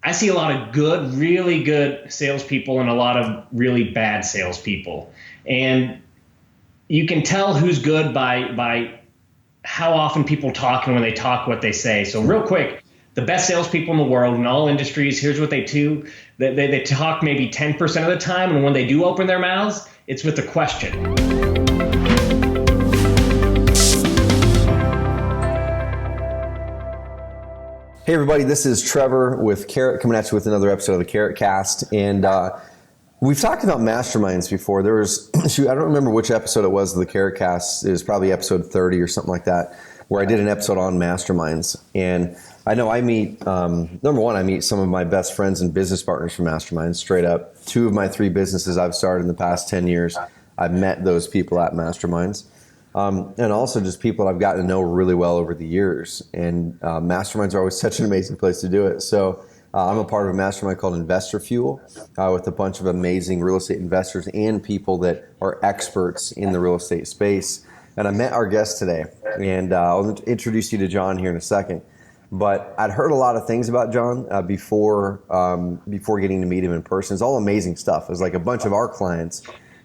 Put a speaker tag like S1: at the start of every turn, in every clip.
S1: I see a lot of good, really good salespeople and a lot of really bad salespeople. And you can tell who's good by how often people talk and when they talk what they say. So real quick, the best salespeople in the world in all industries, here's what they do. They talk maybe 10% of the time, and when they do open their mouths, it's with a question.
S2: Hey everybody, this is Trevor with Carrot coming at you with another episode of the CarrotCast. And we've talked about masterminds before. There was, I don't remember which episode it was of the CarrotCast. It was probably episode 30 or something like that, where I did an episode on masterminds. And I know I meet, number one, I meet some of my best friends and business partners from masterminds, straight up. 2 of my 3 businesses I've started in the past 10 years, I've met those people at masterminds. And also just people that I've gotten to know really well over the years. And masterminds are always such an amazing place to do it. So I'm a part of a mastermind called Investor Fuel with a bunch of amazing real estate investors and people that are experts in the real estate space. And I met our guest today, and I'll introduce you to John here in a second. But I'd heard a lot of things about John before getting to meet him in person. It's all amazing stuff. It's like a bunch of our clients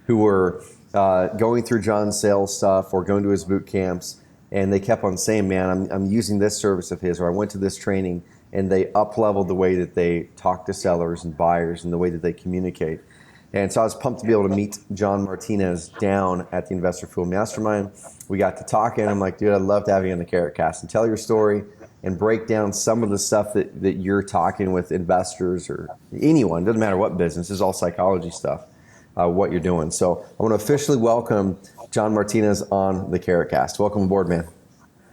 S2: who were going through John's sales stuff or going to his boot camps, and they kept on saying, man, I'm using this service of his, or I went to this training, and they up-leveled the way that they talk to sellers and buyers and the way that they communicate. And so I was pumped to be able to meet John Martinez down at the Investor Fuel Mastermind. We got to talking. I'm like, dude, I'd love to have you on the CarrotCast and tell your story and break down some of the stuff that you're talking with investors or anyone, doesn't matter what business, it's all psychology stuff. What you're doing. So I want to officially welcome John Martinez on the CarrotCast. Welcome aboard, man.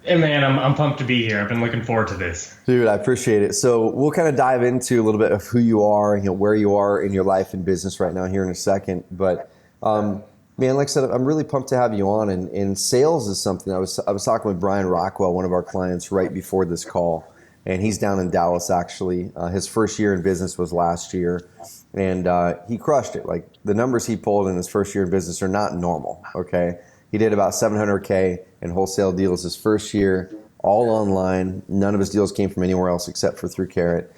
S1: Hey man, I'm pumped to be here. I've been looking forward to this.
S2: Dude, I appreciate it. So we'll kind of dive into a little bit of who you are, where you are in your life and business right now here in a second. But man, like I said, I'm really pumped to have you on. And sales is something I was talking with Brian Rockwell, one of our clients, right before this call. And he's down in Dallas, actually. His first year in business was last year. And he crushed it. Like, the numbers he pulled in his first year in business are not normal, okay? He did about $700K in wholesale deals his first year, all online. None of his deals came from anywhere else except for through Carrot.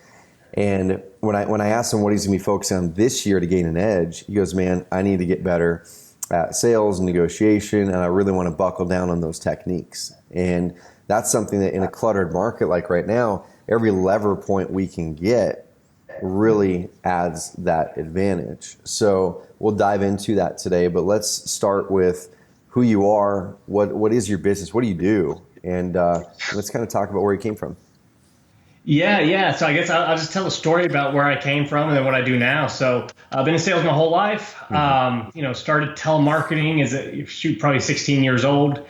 S2: And when I asked him what he's going to be focusing on this year to gain an edge, he goes, man, I need to get better at sales and negotiation, and I really want to buckle down on those techniques. And that's something that in a cluttered market like right now, every lever point we can get really adds that advantage. So we'll dive into that today, but let's start with who you are, what is your business, what do you do, and let's kind of talk about where you came from.
S1: Yeah. So I guess I'll just tell a story about where I came from and then what I do now. So I've been in sales my whole life. Started telemarketing probably 16 years old,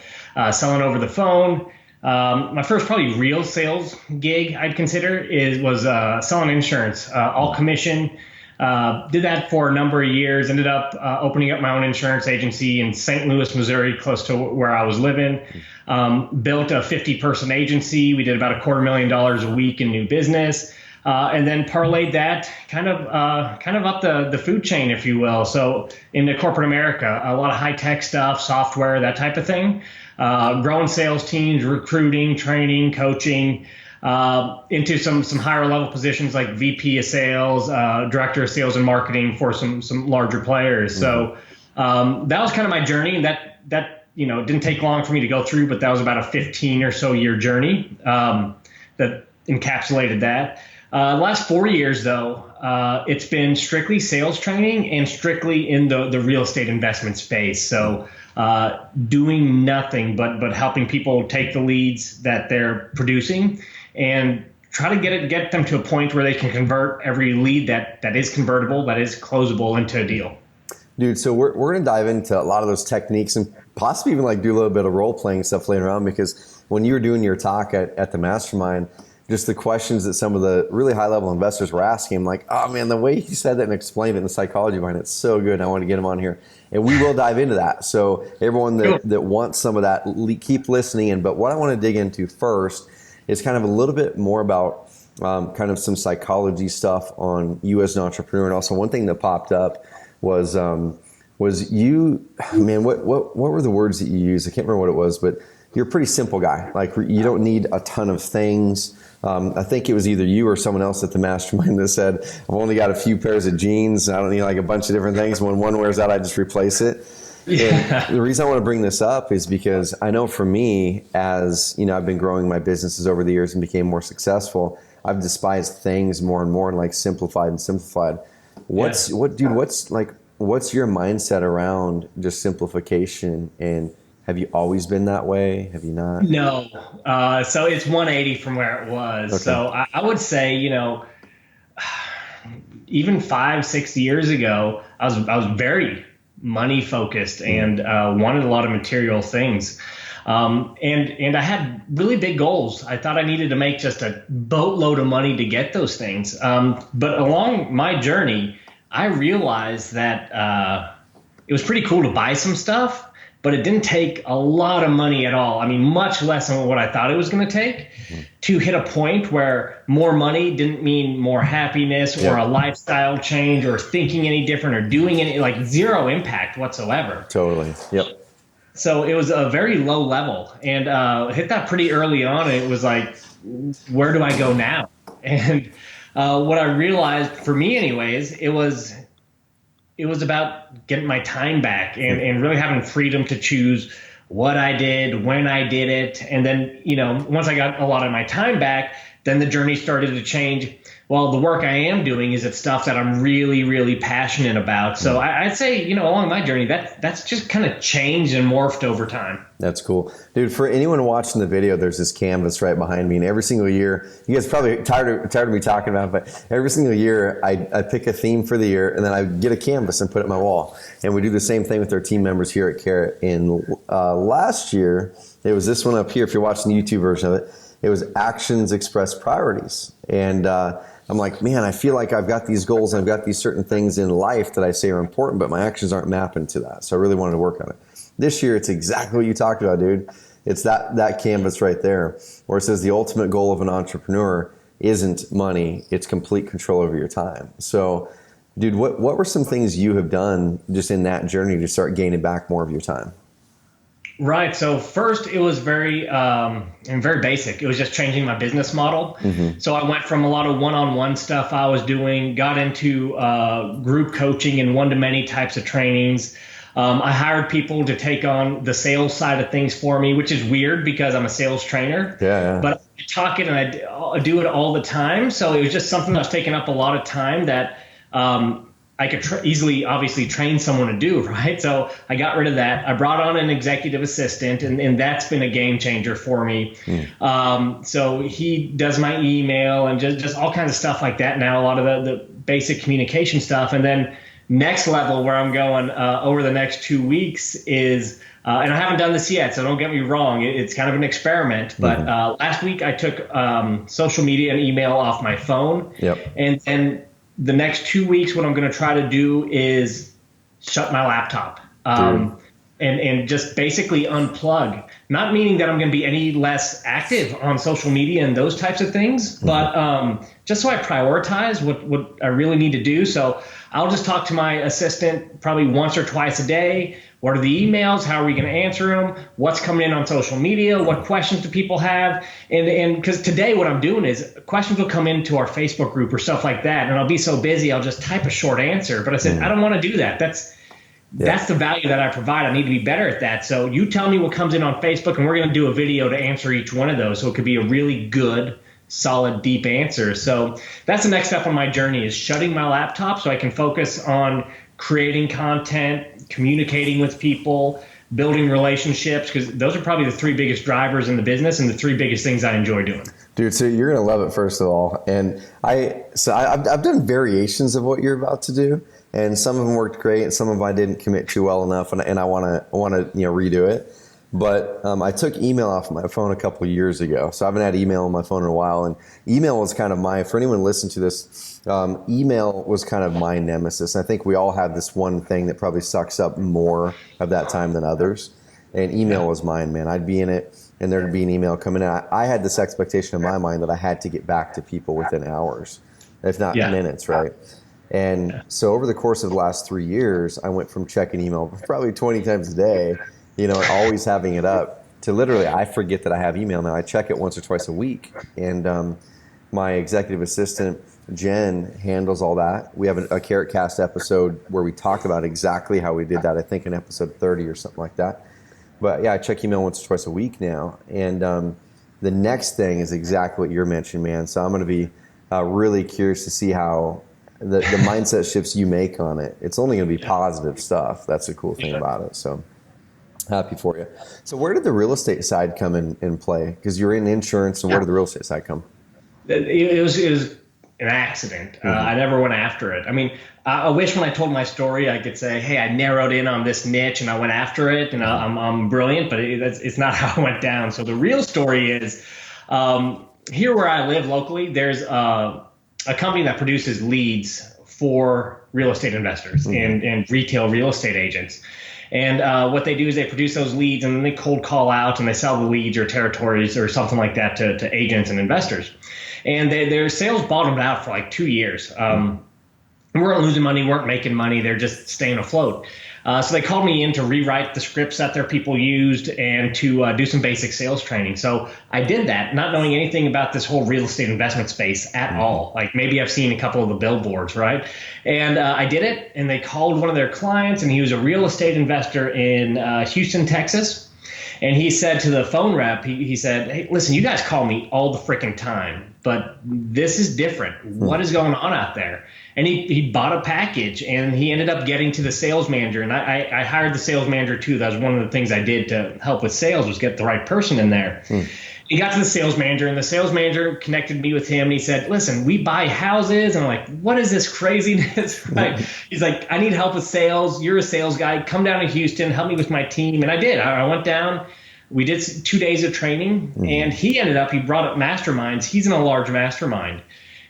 S1: selling over the phone. My first probably real sales gig I'd consider was selling insurance, all commission. Did that for a number of years, ended up opening up my own insurance agency in St. Louis, Missouri, close to where I was living. Built a 50-person agency. We did about $250,000 a week in new business. And then parlayed that kind of up the food chain, if you will. So into corporate America, a lot of high-tech stuff, software, that type of thing. Growing sales teams, recruiting, training, coaching, into some higher level positions like VP of sales, director of sales and marketing for some larger players. So that was kind of my journey, and that didn't take long for me to go through, but that was about a 15 or so year journey that encapsulated that. The last 4 years, though, it's been strictly sales training and strictly in the real estate investment space. So doing nothing but helping people take the leads that they're producing and try to get them to a point where they can convert every lead that is convertible, that is closable, into a deal.
S2: Dude, so we're going to dive into a lot of those techniques and possibly even like do a little bit of role playing stuff later on, because when you were doing your talk at the mastermind, just the questions that some of the really high level investors were asking, I'm like, oh man, the way he said that and explained it and the psychology behind it's so good. And I want to get him on here, and we will dive into that. So everyone that wants some of that, keep listening in. But what I want to dig into first is kind of a little bit more about kind of some psychology stuff on you as an entrepreneur. And also one thing that popped up was you, man, what were the words that you used? I can't remember what it was, but you're a pretty simple guy. Like, you don't need a ton of things. I think it was either you or someone else at the mastermind that said, I've only got a few pairs of jeans. And I don't need like a bunch of different things. When one wears out, I just replace it.
S1: Yeah.
S2: And the reason I want to bring this up is because I know for me, as you know, I've been growing my businesses over the years and became more successful. I've despised things more and more and like simplified and simplified. What's your mindset around just simplification? And have you always been that way? Have you not?
S1: No. So it's 180 from where it was.
S2: Okay.
S1: So I would say, even 5, 6 years ago, I was very money focused and wanted a lot of material things. And I had really big goals. I thought I needed to make just a boatload of money to get those things. But along my journey, I realized that it was pretty cool to buy some stuff, but it didn't take a lot of money at all. I mean, much less than what I thought it was going to take to hit a point where more money didn't mean more happiness or a lifestyle change or thinking any different or doing any, like zero impact whatsoever.
S2: Totally. Yep.
S1: So it was a very low level and hit that pretty early on. And it was like, where do I go now? And what I realized for me anyways, it was about getting my time back and really having freedom to choose what I did, when I did it. And then, once I got a lot of my time back, then the journey started to change. Well, the work I am doing is it's stuff that I'm really, really passionate about. So I'd say, along my journey, that's just kind of changed and morphed over time.
S2: That's cool. Dude, for anyone watching the video, there's this canvas right behind me. And every single year, you guys are probably tired of me talking about it, but every single year I pick a theme for the year and then I get a canvas and put it on my wall. And we do the same thing with our team members here at Carrot. And last year, it was this one up here. If you're watching the YouTube version of it, it was actions express priorities. And I'm like, man, I feel like I've got these goals and I've got these certain things in life that I say are important, but my actions aren't mapping to that. So I really wanted to work on it. This year, it's exactly what you talked about, dude. It's that canvas right there where it says the ultimate goal of an entrepreneur isn't money, it's complete control over your time. So, dude, what were some things you have done just in that journey to start gaining back more of your time?
S1: Right. So first, it was very basic. It was just changing my business model. So I went from a lot of one-on-one stuff I was doing, got into group coaching and one-to-many types of trainings. I hired people to take on the sales side of things for me, which is weird because I'm a sales trainer.
S2: Yeah.
S1: But I talk it and I do it all the time. So it was just something that was taking up a lot of time that I could easily, obviously, train someone to do, right? So I got rid of that. I brought on an executive assistant, and that's been a game changer for me. So he does my email and just all kinds of stuff like that now, a lot of the basic communication stuff. And then next level where I'm going over the next 2 weeks is, and I haven't done this yet, so don't get me wrong, it's kind of an experiment. But last week I took social media and email off my phone. And then the next 2 weeks, what I'm going to try to do is shut my laptop and just basically unplug. Not meaning that I'm going to be any less active on social media and those types of things, but just so I prioritize what I really need to do. So I'll just talk to my assistant probably once or twice a day. What are the emails? How are we going to answer them? What's coming in on social media? What questions do people have? And because today what I'm doing is questions will come into our Facebook group or stuff like that. And I'll be so busy, I'll just type a short answer. But I said, I don't want to do that. That's the value that I provide. I need to be better at that. So you tell me what comes in on Facebook and we're going to do a video to answer each one of those. So it could be a really good, solid, deep answer. So that's the next step on my journey is shutting my laptop so I can focus on creating content, communicating with people, building relationships, because those are probably the three biggest drivers in the business and the three biggest things I enjoy doing.
S2: Dude, so you're going to love it, first of all. And I've done variations of what you're about to do, and some of them worked great, and some of them I didn't commit to well enough, and I want to redo it. But I took email off my phone a couple of years ago, so I haven't had email on my phone in a while. And email was kind of for anyone listening to this, email was kind of my nemesis. And I think we all have this one thing that probably sucks up more of that time than others. And email was mine, man. I'd be in it, and there'd be an email coming in. I had this expectation in my mind that I had to get back to people within hours, if not minutes, right? And so over the course of the last 3 years, I went from checking email probably 20 times a day, and always having it up, to literally I forget that I have email now. I check it once or twice a week. And My executive assistant, Jen, handles all that. We have a CarrotCast episode where we talk about exactly how we did that, I think in episode 30 or something like that. But yeah, I check email once or twice a week now. And the next thing is exactly what you're mentioning, man. So I'm going to be really curious to see how the mindset shifts you make on it. It's only going to be positive stuff. That's the cool thing about it. So happy for you. So where did the real estate side come in play? Because you're in insurance, and where did the real estate side come?
S1: It was an accident. I never went after it. I mean, I wish when I told my story, I could say, hey, I narrowed in on this niche and I went after it and I'm brilliant, but it's not how it went down. So the real story is here where I live locally, there's a company that produces leads for real estate investors and retail real estate agents. And what they do is they produce those leads and then they cold call out and they sell the leads or territories or something like that to agents and investors. And their sales bottomed out for like 2 years. We weren't losing money, weren't making money. They're just staying afloat. So they called me in to rewrite the scripts that their people used and to do some basic sales training. So I did that, not knowing anything about this whole real estate investment space at all. Like maybe I've seen a couple of the billboards, right? And I did it, and they called one of their clients, and he was a real estate investor in Houston, Texas. And he said to the phone rep, he said, hey, listen, you guys call me all the freaking time, but this is different. What is going on out there? And he bought a package, and he ended up getting to the sales manager. And I hired the sales manager too. That was one of the things I did to help with sales, was get the right person in there. He got to the sales manager, and the sales manager connected me with him. And he said, listen, we buy houses. And I'm like, what is this craziness? Right? He's like, I need help with sales. You're a sales guy. Come down to Houston. Help me with my team. And I did. I went down. We did 2 days of training, and he brought up masterminds. He's in a large mastermind.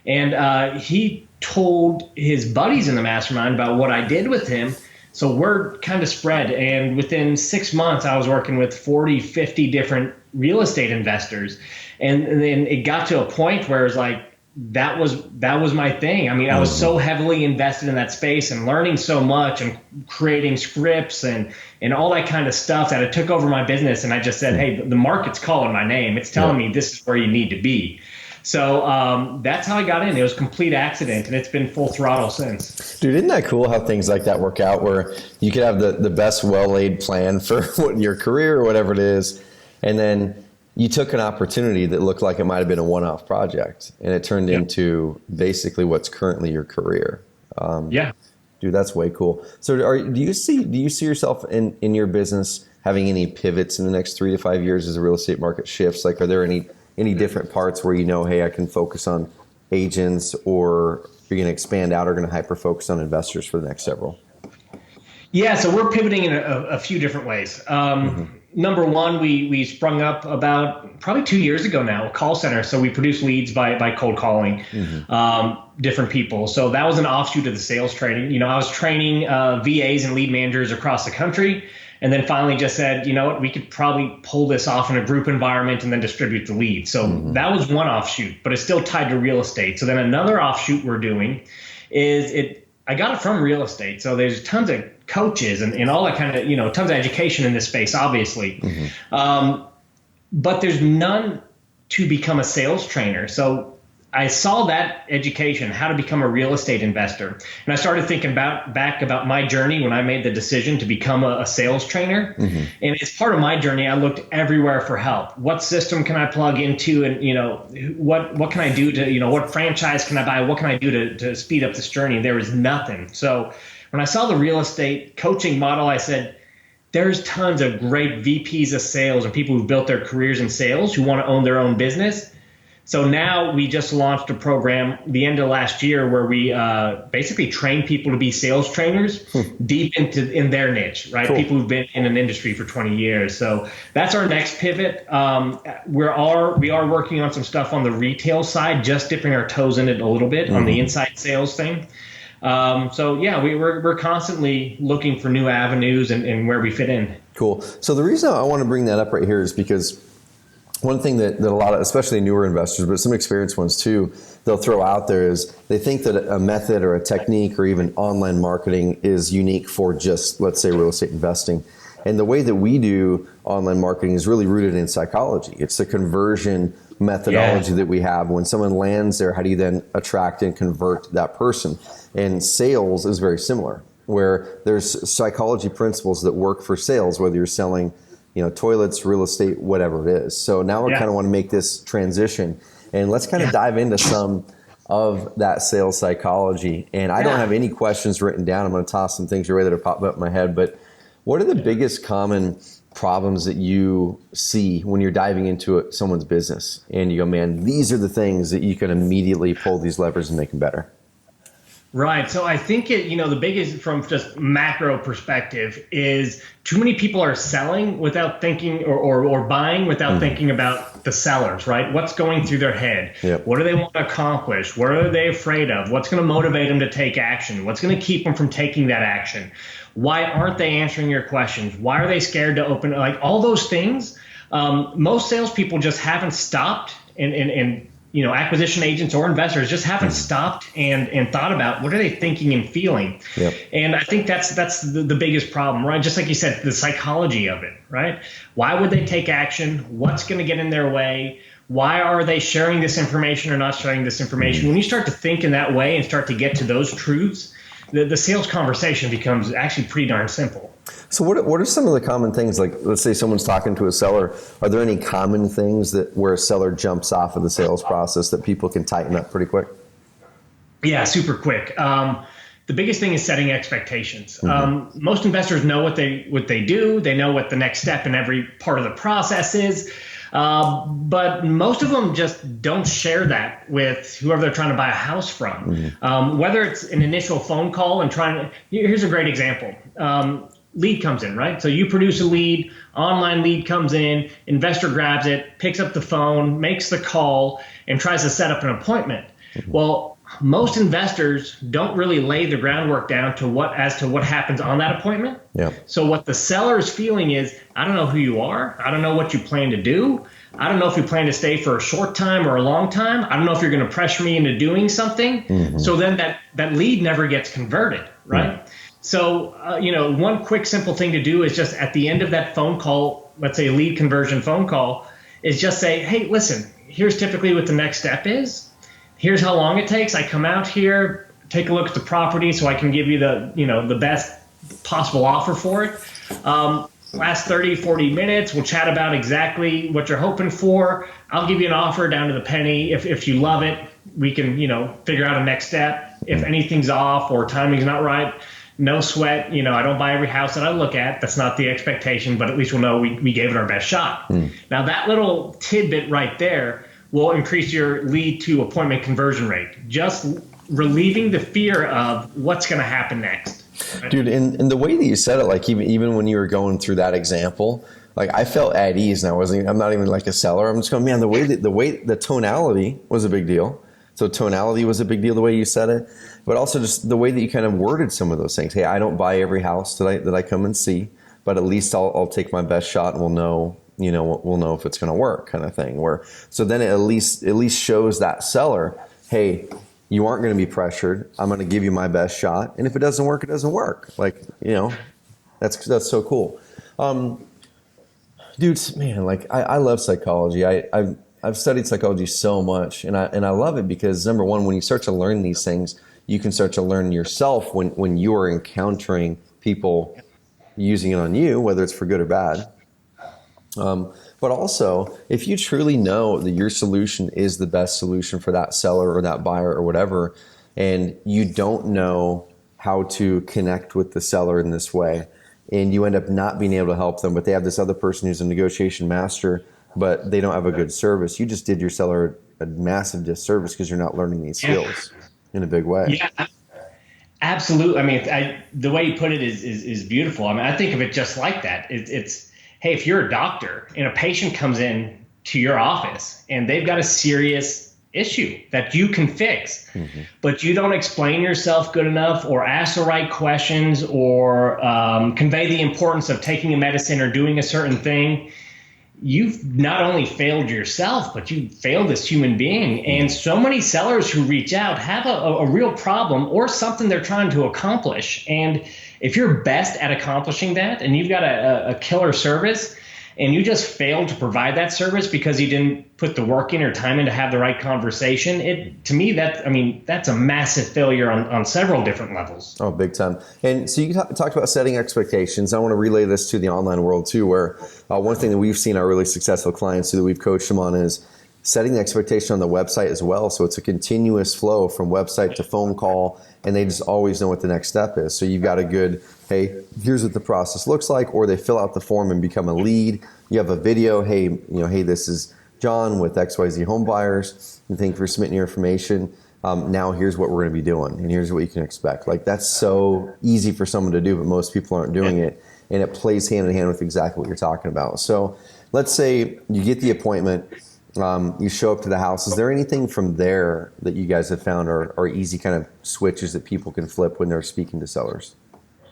S1: And he told his buddies in the mastermind about what I did with him. So word kind of spread. And within 6 months, I was working with 40, 50 different real estate investors. And then it got to a point where it was like, that was my thing. I mean, I was so heavily invested in that space and learning so much and creating scripts and all that kind of stuff that it took over my business. And I just said, hey, the market's calling my name. It's telling me this is where you need to be. So that's how I got in. It was a complete accident, and it's been full throttle since.
S2: Dude, isn't that cool how things like that work out, where you could have the best well-laid plan for your career or whatever it is, and then you took an opportunity that looked like it might have been a one-off project, and it turned into basically what's currently your career. Dude, that's way cool. So do you see yourself in your business having any pivots in the next 3 to 5 years as the real estate market shifts? Like, are there any different parts where hey, I can focus on agents, or you're going to expand out or going to hyper focus on investors for the next several?
S1: Yeah, so we're pivoting in a few different ways. Number one, we sprung up about probably 2 years ago now, a call center. So we produce leads by cold calling different people. So that was an offshoot of the sales training. You know, I was training VAs and lead managers across the country, and then finally just said, you know what, we could probably pull this off in a group environment and then distribute the lead. So that was one offshoot, but it's still tied to real estate. So then another offshoot we're doing is I got it from real estate. So there's tons of coaches and all that kind of, tons of education in this space, obviously. But there's none to become a sales trainer. So I saw that education, how to become a real estate investor. And I started thinking back about my journey when I made the decision to become a sales trainer. And as part of my journey, I looked everywhere for help. What system can I plug into? And, what can I do to, what franchise can I buy? What can I do to speed up this journey? And there was nothing. So when I saw the real estate coaching model, I said, there's tons of great VPs of sales and people who've built their careers in sales who want to own their own business. So now we just launched a program the end of last year where we basically train people to be sales trainers deep in their niche, right? Cool. People who've been in an industry for 20 years. So that's our next pivot. We are working on some stuff on the retail side, just dipping our toes in it a little bit on the inside sales thing. So yeah, we're constantly looking for new avenues and where we fit in. Cool.
S2: So the reason I want to bring that up right here is because one thing that a lot of, especially newer investors, but some experienced ones too, they'll throw out there is they think that a method or a technique or even online marketing is unique for just, let's say, real estate investing. And the way that we do online marketing is really rooted in psychology. It's the conversion methodology that we have. When someone lands there, how do you then attract and convert that person? And sales is very similar, where there's psychology principles that work for sales, whether you're selling, toilets, real estate, whatever it is. So now I kind of want to make this transition, and let's kind of dive into some of that sales psychology. And I don't have any questions written down. I'm going to toss some things your way that are popping up in my head. But what are the biggest common problems that you see when you're diving into someone's business and you go, man, these are the things that you can immediately pull these levers and make them better?
S1: Right. So I think the biggest, from just macro perspective, is too many people are selling without thinking, or buying without thinking about the sellers, right? What's going through their head?
S2: Yep.
S1: What do they want to accomplish? What are they afraid of? What's going to motivate them to take action? What's going to keep them from taking that action? Why aren't they answering your questions? Why are they scared to open? Like all those things. Most salespeople just haven't stopped, and acquisition agents or investors just haven't stopped and thought about what are they thinking and feeling.
S2: Yep.
S1: And I think that's the biggest problem, right? Just like you said, the psychology of it, right? Why would they take action? What's going to get in their way? Why are they sharing this information or not sharing this information? When you start to think in that way and start to get to those truths, the sales conversation becomes actually pretty darn simple.
S2: So what are some of the common things? Like, let's say someone's talking to a seller. Are there any common things where a seller jumps off of the sales process that people can tighten up pretty quick?
S1: Yeah, super quick. The biggest thing is setting expectations. Most investors know what they do. They know what the next step in every part of the process is. But most of them just don't share that with whoever they're trying to buy a house from. Whether it's an initial phone call and here's a great example. Lead comes in, right? So you produce a lead, online lead comes in, investor grabs it, picks up the phone, makes the call, and tries to set up an appointment. Well, most investors don't really lay the groundwork down as to what happens on that appointment. Yeah. So what the seller is feeling is, I don't know who you are. I don't know what you plan to do. I don't know if you plan to stay for a short time or a long time. I don't know if you're going to pressure me into doing something. So then that lead never gets converted, right? So, one quick simple thing to do is just at the end of that phone call, let's say a lead conversion phone call, is just say, hey, listen, here's typically what the next step is. Here's how long it takes. I come out here, take a look at the property so I can give you the best possible offer for it. Last 30, 40 minutes, we'll chat about exactly what you're hoping for. I'll give you an offer down to the penny. If you love it, we can, figure out a next step. If anything's off or timing's not right, no sweat. I don't buy every house that I look at. That's not the expectation, but at least we'll know we gave it our best shot. Now that little tidbit right there will increase your lead to appointment conversion rate. Just relieving the fear of what's going to happen next. Right?
S2: Dude, and the way that you said it, like even when you were going through that example, like I felt at ease, and I'm not even like a seller. I'm just going, man, the tonality was a big deal. So tonality was a big deal, the way you said it, but also just the way that you kind of worded some of those things. Hey, I don't buy every house that I come and see, but at least I'll take my best shot, and we'll know if it's going to work, kind of thing. So then it at least shows that seller, hey, you aren't going to be pressured. I'm going to give you my best shot, and if it doesn't work, it doesn't work. Like, that's so cool. Dudes, man, like I love psychology. I've studied psychology so much, and I love it because, number one, when you start to learn these things, you can start to learn yourself when you are encountering people using it on you, whether it's for good or bad. But also, if you truly know that your solution is the best solution for that seller or that buyer or whatever, and you don't know how to connect with the seller in this way, and you end up not being able to help them, but they have this other person who's a negotiation master, but they don't have a good service, you just did your seller a massive disservice because you're not learning these skills in a big way.
S1: Yeah, absolutely. I mean, the way you put it is beautiful. I mean, I think of it just like that. It's hey, if you're a doctor and a patient comes in to your office and they've got a serious issue that you can fix, but you don't explain yourself good enough or ask the right questions or convey the importance of taking a medicine or doing a certain thing, you've not only failed yourself, but you failed this human being. And so many sellers who reach out have a real problem or something they're trying to accomplish. And if you're best at accomplishing that and you've got a killer service, and you just failed to provide that service because you didn't put the work in or time in to have the right conversation, to me, that's a massive failure on several different levels.
S2: Oh, big time. And so you talked about setting expectations. I want to relay this to the online world too, where one thing that we've seen our really successful clients do that we've coached them on is setting the expectation on the website as well. So it's a continuous flow from website to phone call, and they just always know what the next step is. So you've got a good, hey, here's what the process looks like, or they fill out the form and become a lead. You have a video, hey, this is John with XYZ Home Buyers, and thank you for submitting your information. Now here's what we're going to be doing, and here's what you can expect. Like, that's so easy for someone to do, but most people aren't doing it, and it plays hand in hand with exactly what you're talking about. So let's say you get the appointment, you show up to the house. Is there anything from there that you guys have found are easy kind of switches that people can flip when they're speaking to sellers?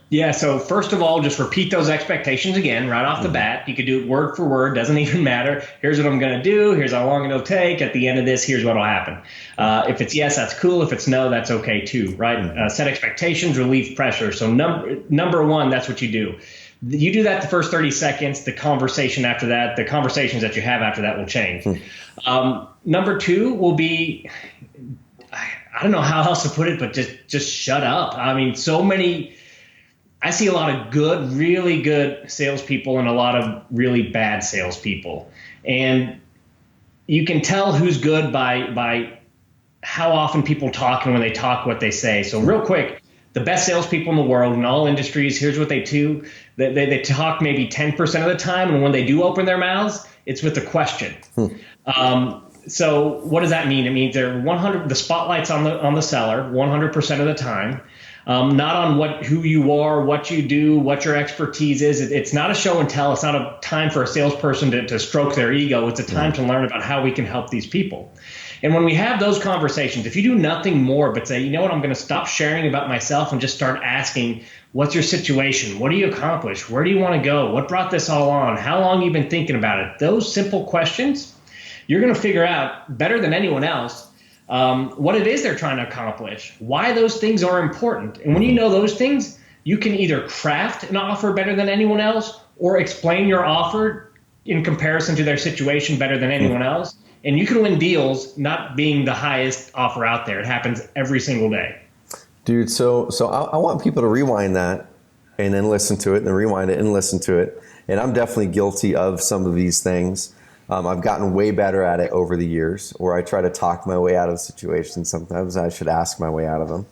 S1: Yeah, so first of all, just repeat those expectations again right off the bat. You could do it word for word, doesn't even matter. Here's what I'm going to do. Here's how long it'll take. At the end of this, here's what will happen. If it's yes, that's cool. If it's no, that's okay too, right? Set expectations, relieve pressure. So number one, that's what you do. You do that the first 30 seconds. The conversation after that, the conversations that you have after that will change. Number two will be, I don't know how else to put it, but just shut up. I mean, I see a lot of good, really good salespeople and a lot of really bad salespeople. And you can tell who's good by how often people talk and when they talk, what they say. So real quick, the best salespeople in the world in all industries, here's what they do. They talk maybe 10% of the time, and when they do open their mouths, it's with a question. So what does that mean? It means the spotlight's on the seller 100% of the time. Not on who you are, what you do, what your expertise is. It's not a show and tell. It's not a time for a salesperson to stroke their ego. It's a time to learn about how we can help these people. And when we have those conversations, if you do nothing more but say, you know what, I'm going to stop sharing about myself and just start asking, what's your situation? What do you accomplish? Where do you want to go? What brought this all on? How long have you been thinking about it? Those simple questions, you're going to figure out better than anyone else what it is they're trying to accomplish, why those things are important. And when you know those things, you can either craft an offer better than anyone else or explain your offer in comparison to their situation better than anyone else. And you can win deals not being the highest offer out there. It happens every single day.
S2: Dude, so I want people to rewind that and then listen to it, and then rewind it and listen to it. And I'm definitely guilty of some of these things. I've gotten way better at it over the years, where I try to talk my way out of situations. Sometimes I should ask my way out of them.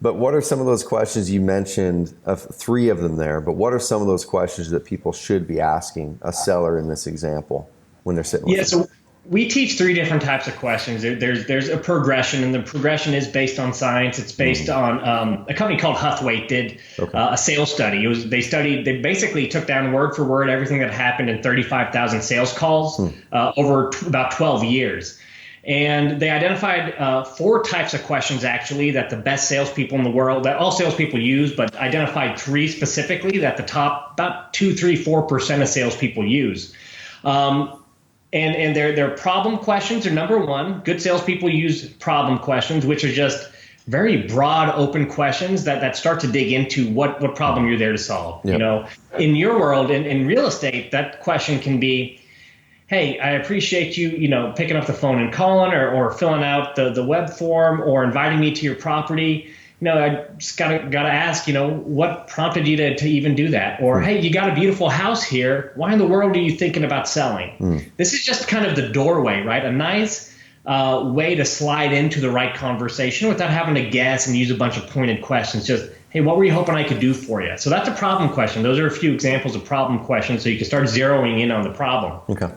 S2: But what are some of those questions you mentioned, three of them there, but what are some of those questions that people should be asking a seller in this example when they're sitting with them?
S1: So we teach three different types of questions. There's a progression, and the progression is based on science. It's based on a company called Huthwaite did a sales study. They basically took down word for word everything that happened in 35,000 sales calls over about 12 years. And they identified four types of questions, actually, that the best salespeople in the world, that all salespeople use, but identified three specifically that the top about 2, 3, 4% of salespeople use. And their problem questions are number one. Good salespeople use problem questions, which are just very broad, open questions that start to dig into what problem you're there to solve. Yep. You know, in your world, in real estate, that question can be, hey, I appreciate you, picking up the phone and calling or filling out the web form or inviting me to your property. I just gotta ask, what prompted you to even do that? Or, hey, you got a beautiful house here. Why in the world are you thinking about selling? This is just kind of the doorway, right? A nice way to slide into the right conversation without having to guess and use a bunch of pointed questions. Just, hey, what were you hoping I could do for you? So that's a problem question. Those are a few examples of problem questions, so you can start zeroing in on the problem.
S2: Okay.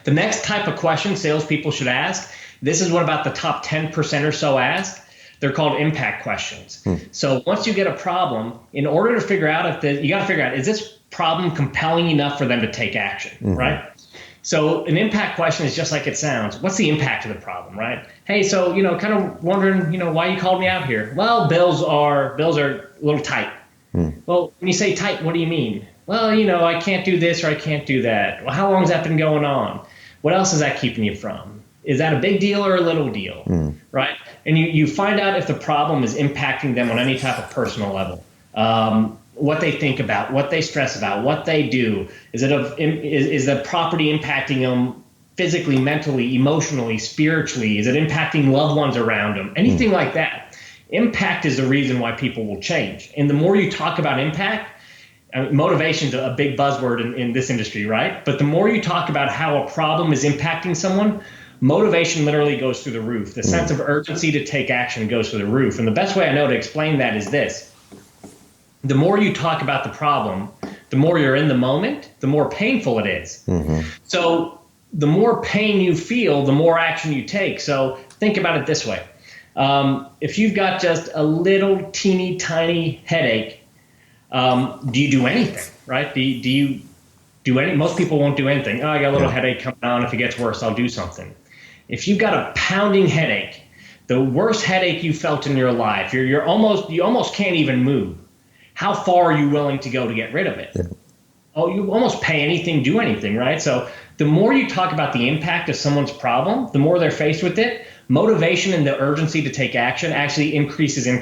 S1: The next type of question salespeople should ask, this is what about the top 10% or so ask. They're called impact questions. So once you get a problem, in order to figure out you got to figure out, is this problem compelling enough for them to take action, right? So an impact question is just like it sounds. What's the impact of the problem, right? Hey, so, kind of wondering, why you called me out here. Well, bills are a little tight. Well, when you say tight, what do you mean? Well, I can't do this or I can't do that. Well, how long has that been going on? What else is that keeping you from? Is that a big deal or a little deal, right? And you find out if the problem is impacting them on any type of personal level. what they think about, what they stress about, what they do. Is the property impacting them physically, mentally, emotionally, spiritually? Is it impacting loved ones around them? Anything like that. Impact is the reason why people will change. And the more you talk about impact, motivation is a big buzzword in this industry, right? But the more you talk about how a problem is impacting someone, motivation literally goes through the roof. The sense of urgency to take action goes through the roof. And the best way I know to explain that is this. The more you talk about the problem, the more you're in the moment, the more painful it is. So the more pain you feel, the more action you take. So think about it this way. If you've got just a little teeny tiny headache, do you do anything, right? Do you do any? Most people won't do anything. Oh, I got a little headache coming on. If it gets worse, I'll do something. If you've got a pounding headache, the worst headache you felt in your life, you almost can't even move. How far are you willing to go to get rid of it? Oh, you almost pay anything, do anything, right? So the more you talk about the impact of someone's problem, the more they're faced with it, motivation and the urgency to take action actually increases. And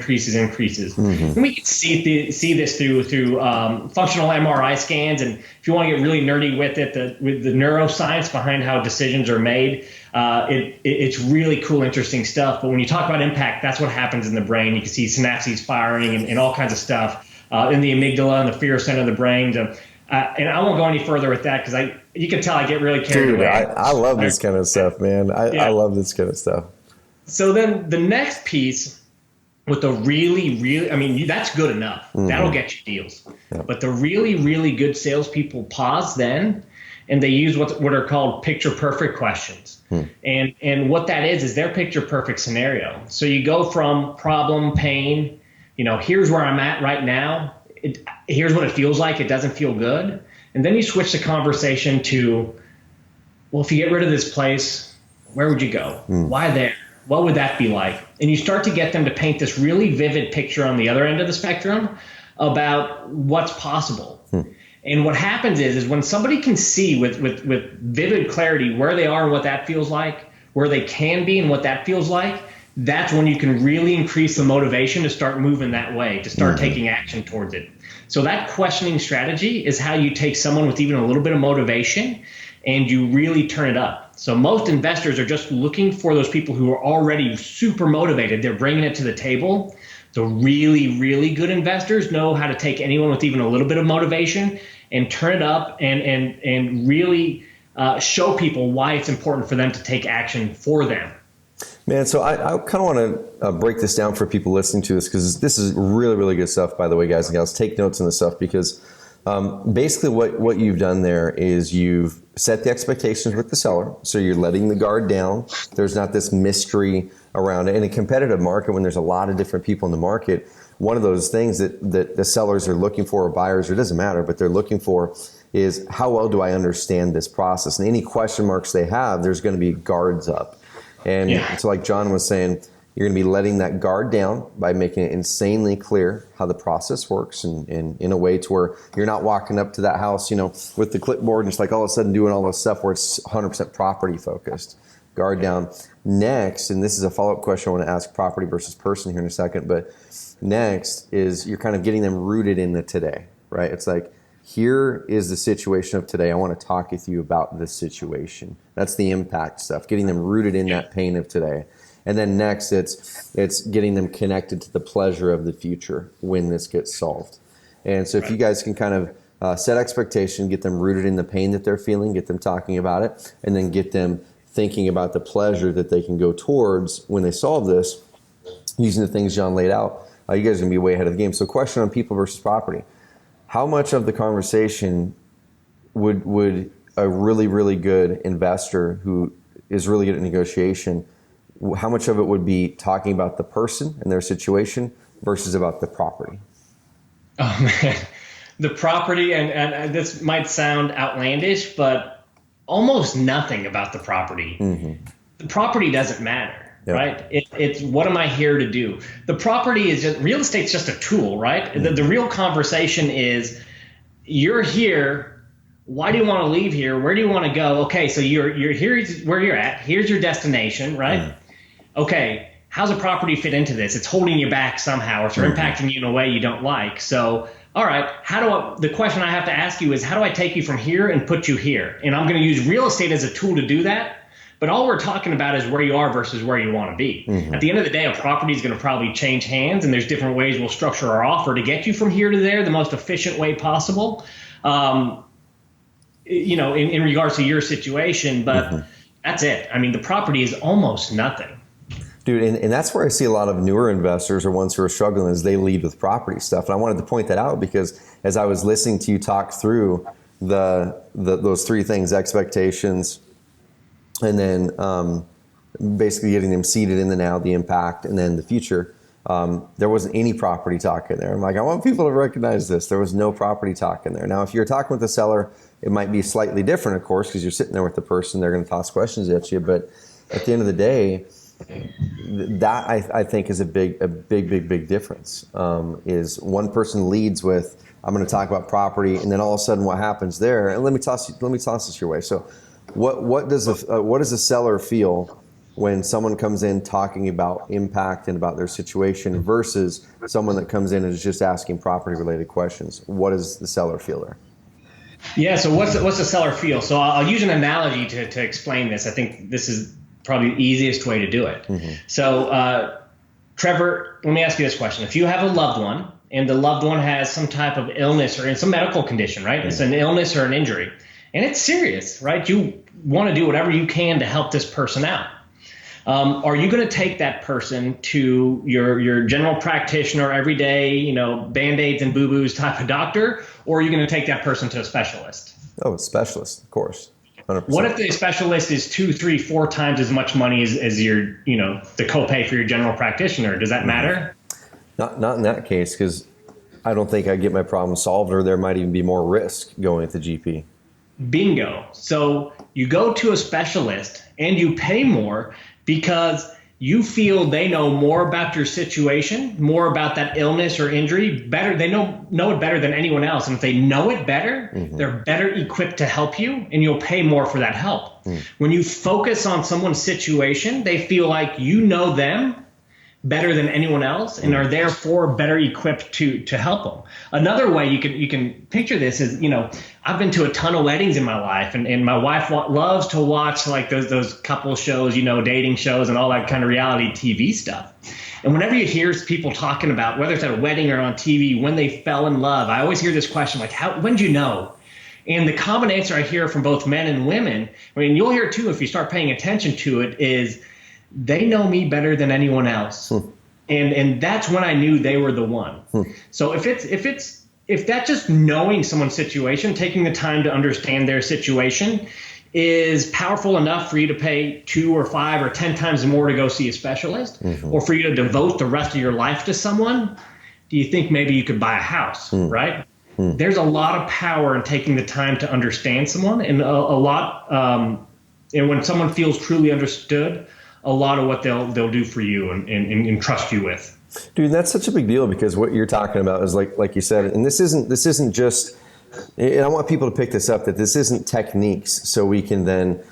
S1: we can see this through functional MRI scans. And if you want to get really nerdy with it, with the neuroscience behind how decisions are made, it's really cool, interesting stuff. But when you talk about impact, that's what happens in the brain. You can see synapses firing and all kinds of stuff in the amygdala and the fear center of the brain. And I won't go any further with that because you can tell I get really carried away.
S2: I love this kind of stuff, man. I love this kind of stuff.
S1: So then the next piece with the really, that's good enough. That'll get you deals. Yeah. But the really, really good salespeople pause then, and they use what are called picture perfect questions. And what that is their picture perfect scenario. So you go from problem, pain, here's where I'm at right now. Here's what it feels like. It doesn't feel good. And then you switch the conversation to, well, if you get rid of this place, where would you go? Why there? What would that be like? And you start to get them to paint this really vivid picture on the other end of the spectrum about what's possible. And what happens is when somebody can see with vivid clarity where they are and what that feels like, where they can be and what that feels like, that's when you can really increase the motivation to start moving that way, to start taking action towards it. So that questioning strategy is how you take someone with even a little bit of motivation and you really turn it up. So most investors are just looking for those people who are already super motivated. They're bringing it to the table. The really, really good investors know how to take anyone with even a little bit of motivation and turn it up and really show people why it's important for them to take action for them.
S2: Man, so I kind of want to break this down for people listening to this because this is really, really good stuff, by the way, guys and gals. Take notes on this stuff because basically what you've done there is you've set the expectations with the seller. So you're letting the guard down. There's not this mystery around it. In a competitive market, when there's a lot of different people in the market, one of those things that the sellers are looking for, or buyers, or it doesn't matter, but they're looking for is how well do I understand this process? And any question marks they have, there's going to be guards up. And so like John was saying, you're going to be letting that guard down by making it insanely clear how the process works and in a way to where you're not walking up to that house, with the clipboard and just like all of a sudden doing all this stuff where it's 100% property focused. Guard down. Next, and this is a follow-up question I want to ask property versus person here in a second, but next is you're kind of getting them rooted in the today, right? It's like, here is the situation of today. I want to talk with you about this situation. That's the impact stuff, getting them rooted in that pain of today. And then next, it's getting them connected to the pleasure of the future when this gets solved. And so if you guys can kind of set expectation, get them rooted in the pain that they're feeling, get them talking about it, and then get them thinking about the pleasure that they can go towards when they solve this, using the things John laid out, you guys are going to be way ahead of the game. So question on people versus property. How much of the conversation would a really, really good investor who is really good at negotiation, how much of it would be talking about the person and their situation versus about the property?
S1: Oh, man. The property, and this might sound outlandish, but almost nothing about the property. The property doesn't matter. Yep. Right? It's what am I here to do? The property is just, real estate's just a tool, right? The real conversation is, you're here. Why do you want to leave here? Where do you want to go? Okay, so you're here where you're at. Here's your destination, right? Okay, how's a property fit into this? It's holding you back somehow, or it's impacting you in a way you don't like. So all right, the question I have to ask you is, how do I take you from here and put you here? And I'm going to use real estate as a tool to do that. But all we're talking about is where you are versus where you want to be. At the end of the day, a property is going to probably change hands, and there's different ways we'll structure our offer to get you from here to there the most efficient way possible, in regards to your situation. But that's it. I mean, the property is almost nothing.
S2: Dude, and that's where I see a lot of newer investors or ones who are struggling is they lead with property stuff. And I wanted to point that out because as I was listening to you talk through those three things, expectations, and then basically getting them seated in the now, the impact, and then the future, there wasn't any property talk in there. I'm like, I want people to recognize this. There was no property talk in there. Now, if you're talking with the seller, it might be slightly different, of course, because you're sitting there with the person. They're going to toss questions at you. But at the end of the day, that I think is a big difference. Is one person leads with, I'm going to talk about property, and then all of a sudden what happens there? And let me toss this your way. So, what does a seller feel when someone comes in talking about impact and about their situation versus someone that comes in and is just asking property related questions? What does the seller feel there?
S1: Yeah. So what's the seller feel? So I'll use an analogy to explain this. I think this is probably the easiest way to do it. So, Trevor, let me ask you this question. If you have a loved one and the loved one has some type of illness or in some medical condition, right? It's an illness or an injury, and it's serious, right? You want to do whatever you can to help this person out. Are you going to take that person to your general practitioner everyday, Band-Aids and boo-boos type of doctor, or are you going to take that person to a specialist?
S2: Oh, a specialist, of course. 100%.
S1: What if the specialist is 2, 3, 4 times as much money as your, the copay for your general practitioner? Does that matter?
S2: Not in that case, because I don't think I get my problem solved, or there might even be more risk going at the GP.
S1: Bingo. So you go to a specialist and you pay more because you feel they know more about your situation, more about that illness or injury, better. They know it better than anyone else. And if they know it better, they're better equipped to help you, and you'll pay more for that help. When you focus on someone's situation, they feel like you know them better than anyone else and are therefore better equipped to help them. Another way you can picture this is, I've been to a ton of weddings in my life, and my wife loves to watch like those couple shows, dating shows and all that kind of reality TV stuff. And whenever you hear people talking about, whether it's at a wedding or on TV, when they fell in love, I always hear this question like, when did you know? And the common answer I hear from both men and women, you'll hear too if you start paying attention to it, is they know me better than anyone else. And that's when I knew they were the one. So if that's just knowing someone's situation, taking the time to understand their situation is powerful enough for you to pay 2 or 5 or 10 times more to go see a specialist, or for you to devote the rest of your life to someone, do you think maybe you could buy a house, right? There's a lot of power in taking the time to understand someone, and and when someone feels truly understood, a lot of what they'll do for you and trust you with.
S2: Dude, that's such a big deal, because what you're talking about is like you said, and this isn't just, and I want people to pick this up, that this isn't techniques so we can then,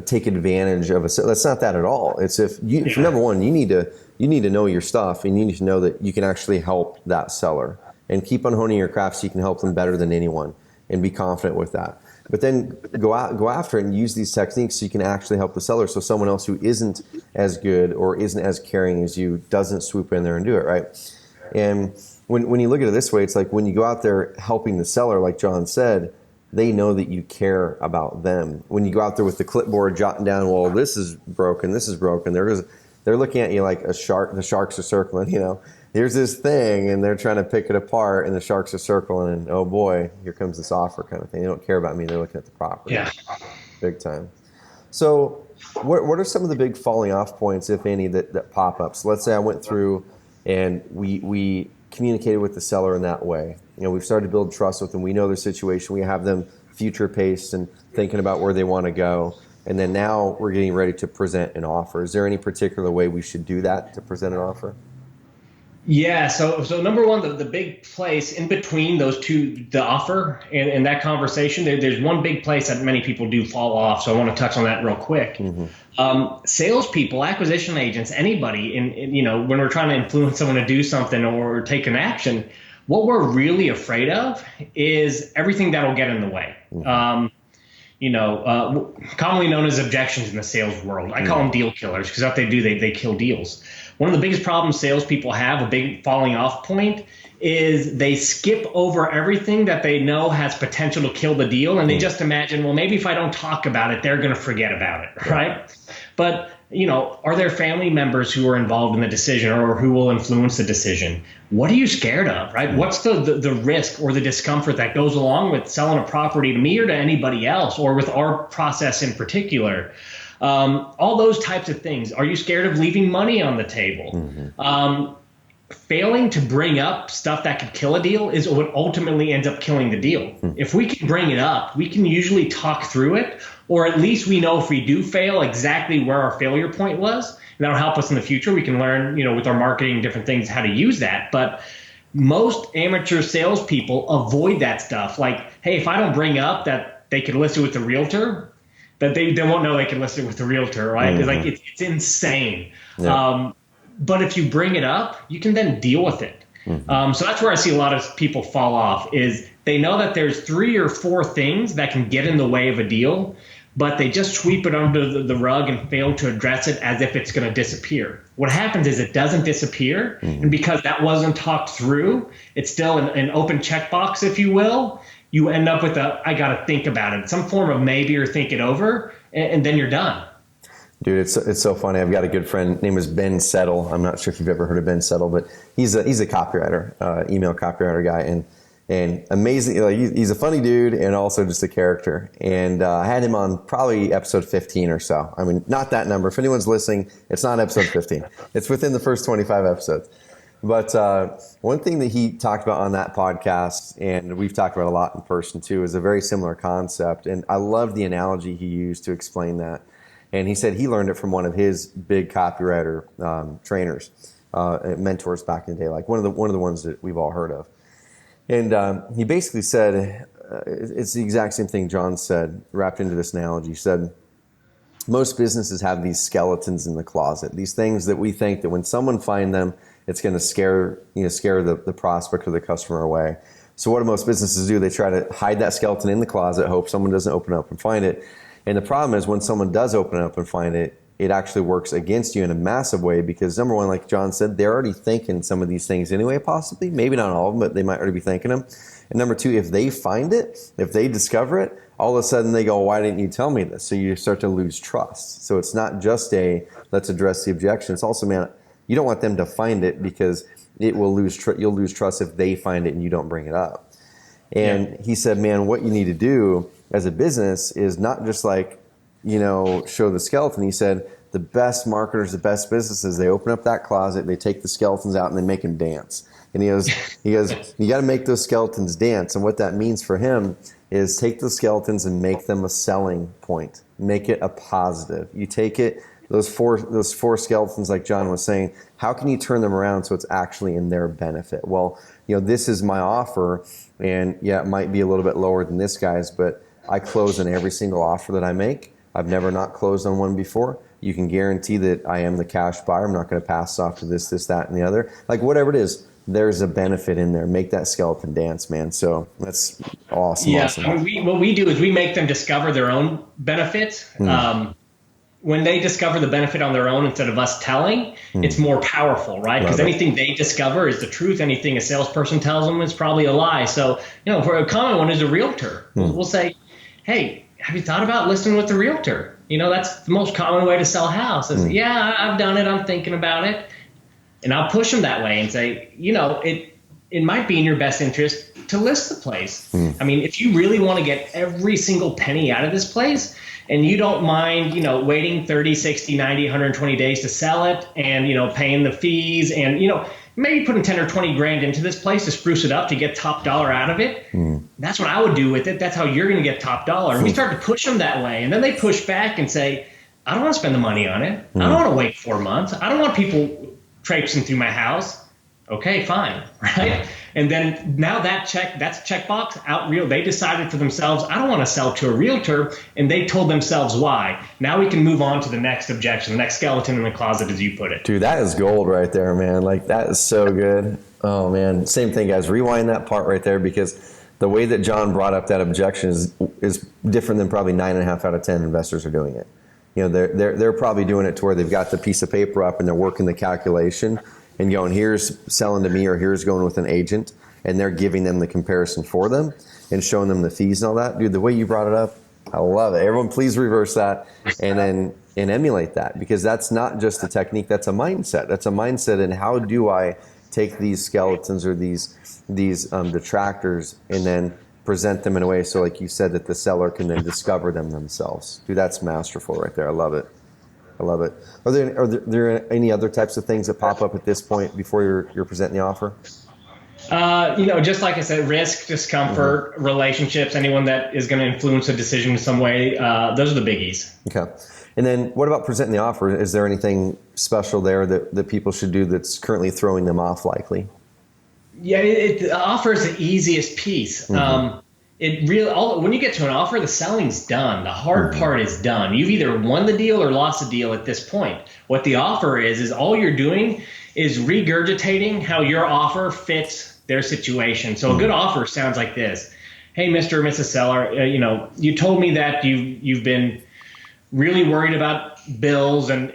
S2: take advantage of it. That's not that at all. It's if number one, you need to know your stuff, and you need to know that you can actually help that seller, and keep on honing your craft so you can help them better than anyone, and be confident with that. But then go after it and use these techniques so you can actually help the seller, so someone else who isn't as good or isn't as caring as you doesn't swoop in there and do it, right? And when you look at it this way, it's like when you go out there helping the seller, like John said, they know that you care about them. When you go out there with the clipboard jotting down, well, this is broken, they're looking at you like a shark. The sharks are circling, Here's this thing, and they're trying to pick it apart, and the sharks are circling, and oh boy, here comes this offer kind of thing. They don't care about me. They're looking at the property.
S1: Yeah.
S2: Big time. So what are some of the big falling off points, if any, that pop up? So let's say I went through and we communicated with the seller in that way. We've started to build trust with them. We know their situation. We have them future paced and thinking about where they want to go. And then now we're getting ready to present an offer. Is there any particular way we should do that to present an offer?
S1: Yeah. So number one, the big place in between those two, the offer and that conversation, there's one big place that many people do fall off. So I want to touch on that real quick. Salespeople, acquisition agents, anybody when we're trying to influence someone to do something or take an action, What we're really afraid of is everything that'll get in the way. Commonly known as objections in the sales world. I call them deal killers because what they do, they kill deals. One of the biggest problems salespeople have, a big falling off point, is they skip over everything that they know has potential to kill the deal, and they just imagine, well, maybe if I don't talk about it, they're going to forget about it, right? But are there family members who are involved in the decision or who will influence the decision? What are you scared of, right? What's the risk or the discomfort that goes along with selling a property to me or to anybody else, or with our process in particular? All those types of things. Are you scared of leaving money on the table? Failing to bring up stuff that could kill a deal is what ultimately ends up killing the deal. If we can bring it up, we can usually talk through it, or at least we know if we do fail exactly where our failure point was. And that'll help us in the future. We can learn, with our marketing and different things, how to use that. But most amateur salespeople avoid that stuff. Like, hey, if I don't bring up that they could list it with the realtor, that they won't know they can list it with the realtor, right? It's insane. Yeah. But if you bring it up, you can then deal with it. So that's where I see a lot of people fall off, is they know that there's 3 or 4 things that can get in the way of a deal, but they just sweep it under the rug and fail to address it as if it's going to disappear. What happens is it doesn't disappear. And because that wasn't talked through, it's still an open checkbox, if you will. You end up with I got to think about it, some form of maybe or think it over, and then you're done.
S2: Dude, it's so funny. I've got a good friend named is Ben Settle. I'm not sure if you've ever heard of Ben Settle, but he's a copywriter, email copywriter guy, and amazing. Like, he's a funny dude and also just a character. And I had him on probably episode 15 or so. I mean, not that number. If anyone's listening, it's not episode 15. It's within the first 25 episodes. But one thing that he talked about on that podcast, and we've talked about a lot in person too, is a very similar concept. And I love the analogy he used to explain that. And he said he learned it from one of his big copywriter trainers, mentors back in the day, like one of the ones that we've all heard of. And he basically said, it's the exact same thing John said, wrapped into this analogy. He said, most businesses have these skeletons in the closet, these things that we think that when someone finds them, it's going to scare the prospect or the customer away. So what do most businesses do? They try to hide that skeleton in the closet, hope someone doesn't open up and find it. And the problem is when someone does open it up and find it, it actually works against you in a massive way because, number one, like John said, they're already thinking some of these things anyway, possibly. Maybe not all of them, but they might already be thinking them. And number two, if they find it, if they discover it, all of a sudden they go, why didn't you tell me this? So you start to lose trust. So it's not just let's address the objection. It's also, man, you don't want them to find it because you'll lose trust if they find it and you don't bring it up. And he said, man, what you need to do as a business is not just show the skeleton. He said the best marketers, the best businesses, they open up that closet, they take the skeletons out and they make them dance. And he goes, you got to make those skeletons dance. And what that means for him is take the skeletons and make them a selling point. Make it a positive. You take it, those four skeletons, like John was saying, how can you turn them around so it's actually in their benefit? Well, this is my offer, and yeah, it might be a little bit lower than this guy's, but I close on every single offer that I make. I've never not closed on one before. You can guarantee that I am the cash buyer. I'm not going to pass off to this, that, and the other. Like whatever it is, there's a benefit in there. Make that skeleton dance, man. So that's awesome.
S1: Yeah,
S2: awesome.
S1: I mean, what we do is we make them discover their own benefits. When they discover the benefit on their own instead of us telling, it's more powerful, right? Because anything they discover is the truth. Anything a salesperson tells them is probably a lie. So, for a common one is a realtor. We'll say, hey, have you thought about listing with the realtor? That's the most common way to sell a house. Is, yeah, I've done it. I'm thinking about it. And I'll push them that way and say, it might be in your best interest to list the place. I mean, if you really want to get every single penny out of this place and you don't mind, waiting 30, 60, 90, 120 days to sell it and, paying the fees and, maybe putting 10 or 20 grand into this place to spruce it up to get top dollar out of it. That's what I would do with it. That's how you're going to get top dollar. And we start to push them that way. And then they push back and say, I don't want to spend the money on it. I don't want to wait 4 months. I don't want people traipsing through my house. Okay, fine, right? And then now that's checkbox out real. They decided for themselves, I don't want to sell to a realtor, and they told themselves why. Now we can move on to the next objection, the next skeleton in the closet, as you put it.
S2: Dude, that is gold right there, man. Like, that is so good. Oh man, same thing, guys. Rewind that part right there, because the way that John brought up that objection is different than probably 9.5 out of 10 investors are doing it. They're probably doing it to where they've got the piece of paper up and they're working the calculation and going, here's selling to me, or here's going with an agent, and they're giving them the comparison for them and showing them the fees and all that. Dude, the way you brought it up, I love it. Everyone, please reverse that and emulate that, because that's not just a technique, that's a mindset. That's a mindset in how do I take these skeletons or these detractors and then present them in a way so, like you said, that the seller can then discover them themselves. Dude, that's masterful right there. I love it. I love it. Are there any other types of things that pop up at this point before you're presenting the offer?
S1: Just like I said, risk, discomfort, relationships, anyone that is going to influence a decision in some way. Those are the biggies.
S2: Okay. And then what about presenting the offer? Is there anything special there that people should do that's currently throwing them off likely?
S1: Yeah, the offer is the easiest piece. When you get to an offer, the selling's done. The hard part is done. You've either won the deal or lost the deal at this point. What the offer is all you're doing is regurgitating how your offer fits their situation. So a good offer sounds like this. Hey, Mr. or Mrs. Seller, you told me that you've been really worried about bills and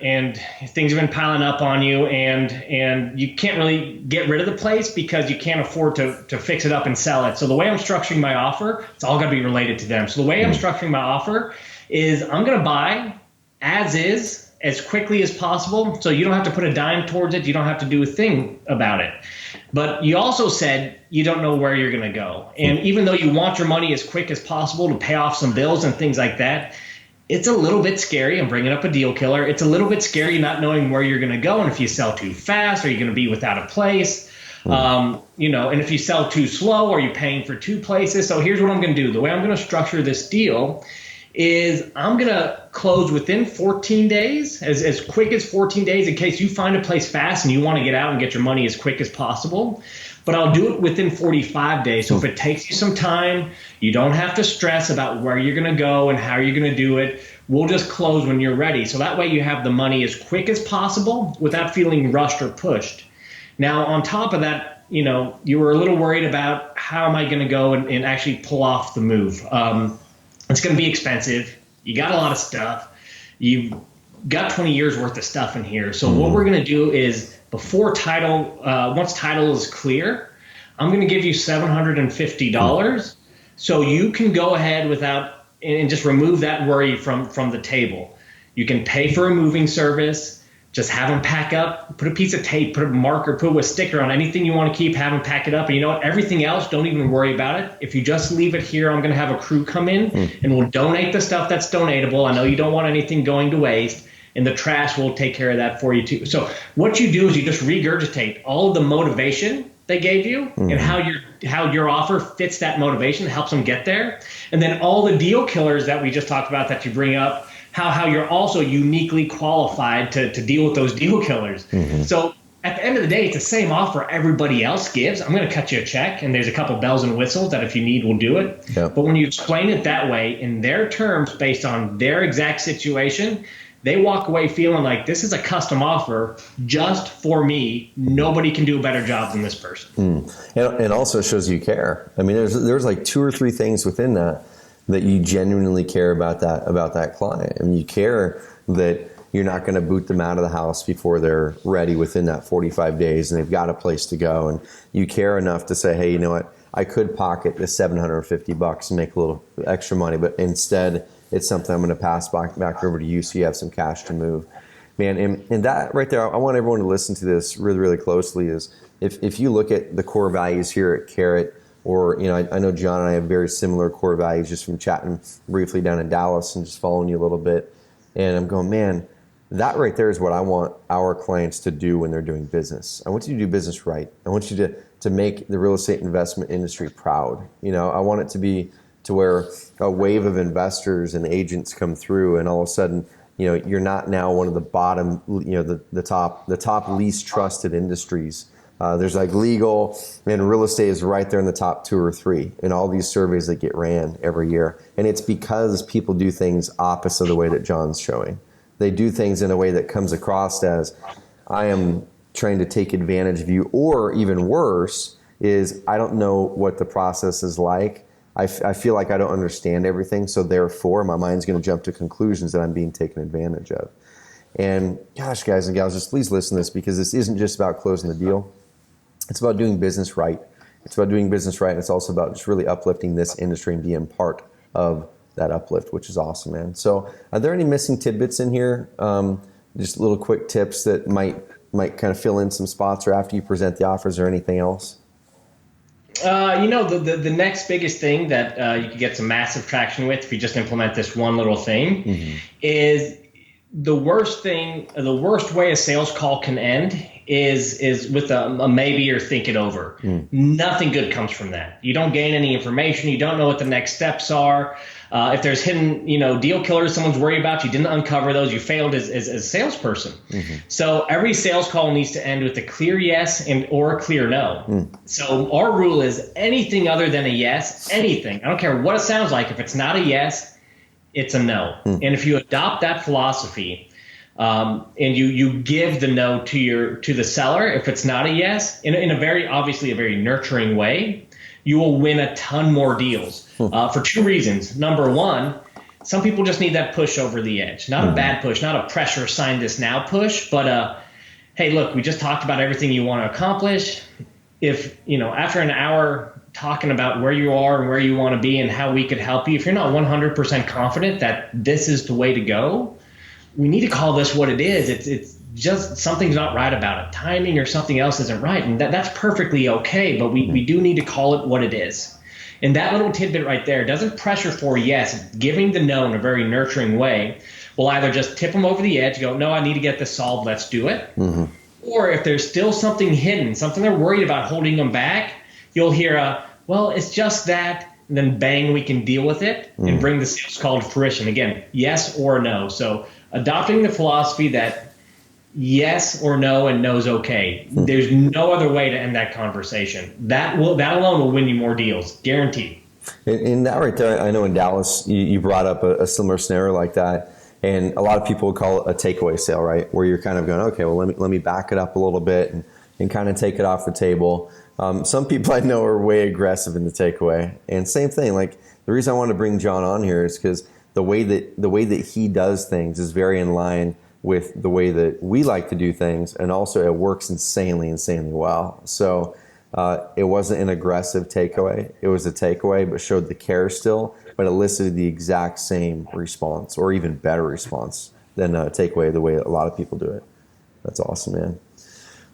S1: things have been piling up on you, and you can't really get rid of the place because you can't afford to fix it up and sell it. So the way I'm structuring my offer, it's all going to be related to them. So the way I'm structuring my offer is I'm going to buy as is as quickly as possible. So you don't have to put a dime towards it. You don't have to do a thing about it. But you also said you don't know where you're going to go. And even though you want your money as quick as possible to pay off some bills and things like that, it's a little bit scary. I'm bringing up a deal killer. It's a little bit scary not knowing where you're going to go. And if you sell too fast, are you going to be without a place? And if you sell too slow, are you paying for two places? So here's what I'm going to do. The way I'm going to structure this deal is I'm going to close within 14 days, as quick as 14 days, in case you find a place fast and you want to get out and get your money as quick as possible. But I'll do it within 45 days. So if it takes you some time, you don't have to stress about where you're going to go and how you're going to do it. We'll just close when you're ready. So that way you have the money as quick as possible without feeling rushed or pushed. Now, on top of that, you were a little worried about how am I going to go and actually pull off the move. It's going to be expensive. You got a lot of stuff. You've got 20 years worth of stuff in here. So what we're going to do is once title is clear, I'm going to give you $750 so you can go ahead and just remove that worry from the table. You can pay for a moving service. Just have them pack up, put a piece of tape, put a marker, put a sticker on anything you want to keep, have them pack it up. And you know what? Everything else, don't even worry about it. If you just leave it here, I'm going to have a crew come in and we'll donate the stuff that's donatable. I know you don't want anything going to waste, and the trash will take care of that for you too. So what you do is you just regurgitate all of the motivation they gave you and how your offer fits that motivation, helps them get there. And then all the deal killers that we just talked about that you bring up, how you're also uniquely qualified to deal with those deal killers. So at the end of the day, it's the same offer everybody else gives. I'm going to cut you a check, and there's a couple bells and whistles that if you need, we'll do it. Yep. But when you explain it that way in their terms, based on their exact situation, they walk away feeling like this is a custom offer just for me. Nobody can do a better job than this person.
S2: And also shows you care. I mean, there's like 2 or 3 things within that you genuinely care about that client. I mean, you care that you're not going to boot them out of the house before they're ready within that 45 days and they've got a place to go. And you care enough to say, hey, you know what? I could pocket the $750 and make a little extra money, but instead it's something I'm going to pass back over to you so you have some cash to move. Man, and that right there, I want everyone to listen to this really, really closely, is if you look at the core values here at Carrot, or, I know John and I have very similar core values just from chatting briefly down in Dallas and just following you a little bit. And I'm going, man, that right there is what I want our clients to do when they're doing business. I want you to do business right. I want you to make the real estate investment industry proud. I want it to be to where a wave of investors and agents come through and all of a sudden, you're not now one of the bottom, the top least trusted industries. There's like legal and real estate is right there in the top 2 or 3 in all these surveys that get ran every year. And it's because people do things opposite of the way that John's showing. They do things in a way that comes across as, I am trying to take advantage of you, or even worse is I don't know what the process is like. I feel like I don't understand everything, so therefore my mind's going to jump to conclusions that I'm being taken advantage of. And gosh, guys and gals, just please listen to this, because this isn't just about closing the deal. It's about doing business right. It's about doing business right, and it's also about just really uplifting this industry and being part of that uplift, which is awesome, man. So are there any missing tidbits in here? Just little quick tips that might kind of fill in some spots, or after you present the offers, or anything else?
S1: The next biggest thing that you could get some massive traction with if you just implement this one little thing is the worst way a sales call can end is with a maybe or think it over. Nothing good comes from that. You don't gain any information. You don't know what the next steps are. If there's hidden, deal killers someone's worried about, you didn't uncover those, you failed as a salesperson. So every sales call needs to end with a clear yes or a clear no. So our rule is anything other than a yes, anything, I don't care what it sounds like, if it's not a yes, it's a no. And if you adopt that philosophy, and you give the no to the seller, if it's not a yes, in a very nurturing way, you will win a ton more deals for two reasons. Number one, some people just need that push over the edge. Not a bad push, not a pressure sign this now push, but hey, look, we just talked about everything you want to accomplish. If, after an hour talking about where you are and where you want to be and how we could help you, if you're not 100% confident that this is the way to go, we need to call this what it is. It's just something's not right about it. Timing or something else isn't right. And that's perfectly okay, but we do need to call it what it is. And that little tidbit right there doesn't pressure for yes. Giving the no in a very nurturing way will either just tip them over the edge, go, no, I need to get this solved, let's do it. Or if there's still something hidden, something they're worried about holding them back, you'll hear, well, it's just that, and then bang, we can deal with it and bring the sales call to fruition. Again, yes or no. So adopting the philosophy that yes or no and no's okay. There's no other way to end that conversation. That alone will win you more deals, guaranteed.
S2: In that right there, I know in Dallas, you brought up a similar scenario like that. And a lot of people would call it a takeaway sale, right? Where you're kind of going, okay, well, let me back it up a little bit and kind of take it off the table. Some people I know are way aggressive in the takeaway. And same thing, like the reason I want to bring John on here is because the way that he does things is very in line with the way that we like to do things, and also it works insanely well. So it wasn't an aggressive takeaway. It was a takeaway, but showed the care still, but elicited the exact same response, or even better response than a takeaway the way a lot of people do it. That's awesome, man.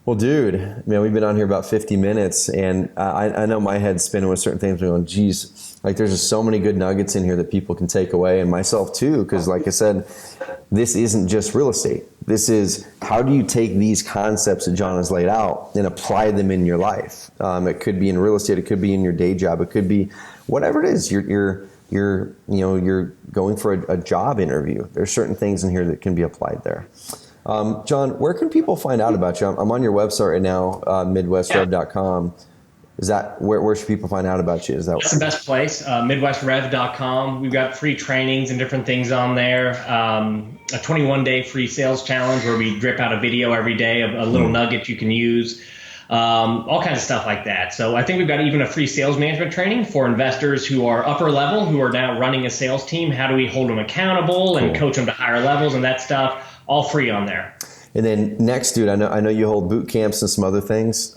S2: Well, dude, man, we've been on here about 50 minutes, and I know my head's spinning with certain things. I'm going, geez, like there's just so many good nuggets in here that people can take away, and myself too, because like I said, this isn't just real estate. This is how do you take these concepts that John has laid out and apply them in your life. It could be in real estate, it could be in your day job, it could be whatever it is. You're going for a job interview. There's certain things in here that can be applied there. John, where can people find out about you? I'm on your website right now, midwestrev.com. Is that where should people find out about you?
S1: That's the best place, midwestrev.com. We've got free trainings and different things on there. A 21-day free sales challenge where we drip out a video every day of a little nugget you can use. All kinds of stuff like that. So I think we've got even a free sales management training for investors who are upper level, who are now running a sales team. How do we hold them accountable and coach them to higher levels and that stuff? All free on there.
S2: And then next, dude, I know you hold boot camps and some other things.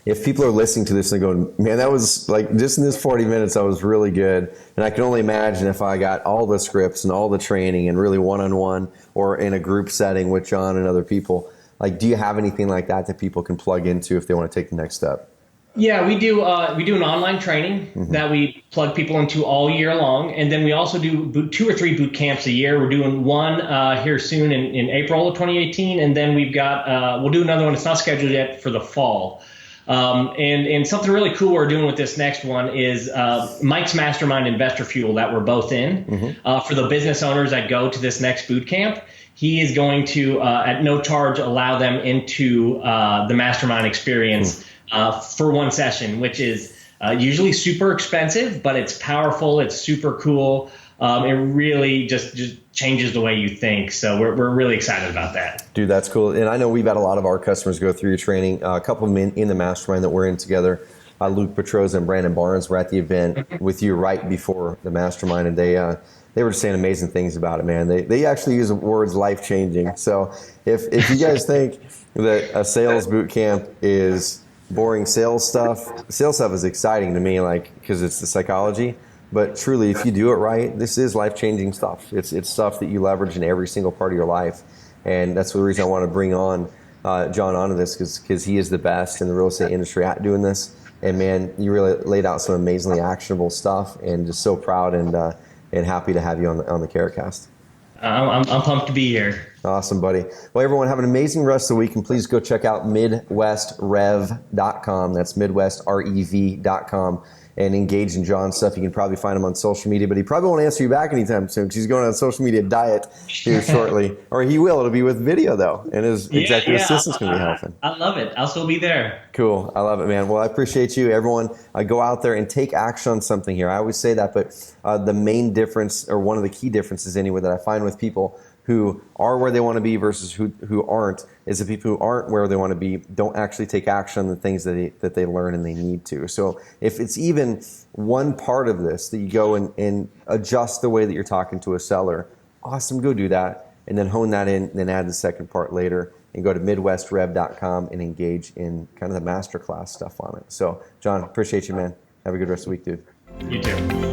S2: If people are listening to this and going, man, that was like just in this 40 minutes, that was really good. And I can only imagine if I got all the scripts and all the training and really one-on-one or in a group setting with John and other people. Like, do you have anything like that people can plug into if they want to take the next step?
S1: Yeah, we do an online training that we plug people into all year long. And then we also do 2 or 3 boot camps a year. We're doing one here soon in April of 2018. And then we've got, we'll do another one. It's not scheduled yet for the fall. And something really cool we're doing with this next one is Mike's Mastermind Investor Fuel that we're both in. For the business owners that go to this next boot camp, he is going to, at no charge, allow them into the mastermind experience for one session, which is usually super expensive, but it's powerful. It's super cool. it really just changes the way you think. So we're really excited about that.
S2: Dude, that's cool. And I know we've had a lot of our customers go through your training. A couple of them in the mastermind that we're in together. Luke Petroza and Brandon Barnes were at the event with you right before the mastermind, and they were just saying amazing things about it, man. They actually use the words life-changing. So if you guys think that a sales boot camp is boring sales stuff is exciting to me, like, because it's the psychology. But truly, if you do it right, this is life-changing stuff. It's stuff that you leverage in every single part of your life. And that's the reason I want to bring on John onto this, because he is the best in the real estate industry at doing this. And man, you really laid out some amazingly actionable stuff, and just so proud and happy to have you on the CarrotCast.
S1: I'm pumped to be here.
S2: Awesome, buddy. Well, everyone, have an amazing rest of the week, and please go check out MidwestRev.com. That's MidwestRev.com. And engage in John's stuff. You can probably find him on social media, but he probably won't answer you back anytime soon because he's going on a social media diet here shortly. Or he will. It'll be with video, though, and his executive assistant's going to be helping.
S1: I love it. I'll still be there.
S2: Cool. I love it, man. Well, I appreciate you. Everyone, go out there and take action on something here. I always say that, but the main difference, or one of the key differences anyway, that I find with people who are where they want to be versus who aren't, is the people who aren't where they want to be don't actually take action on the things that they learn and they need to. So if it's even one part of this that you go and adjust the way that you're talking to a seller, awesome, go do that. And then hone that in, and then add the second part later, and go to MidwestRev.com and engage in kind of the masterclass stuff on it. So John, appreciate you, man. Have a good rest of the week, dude.
S1: You too.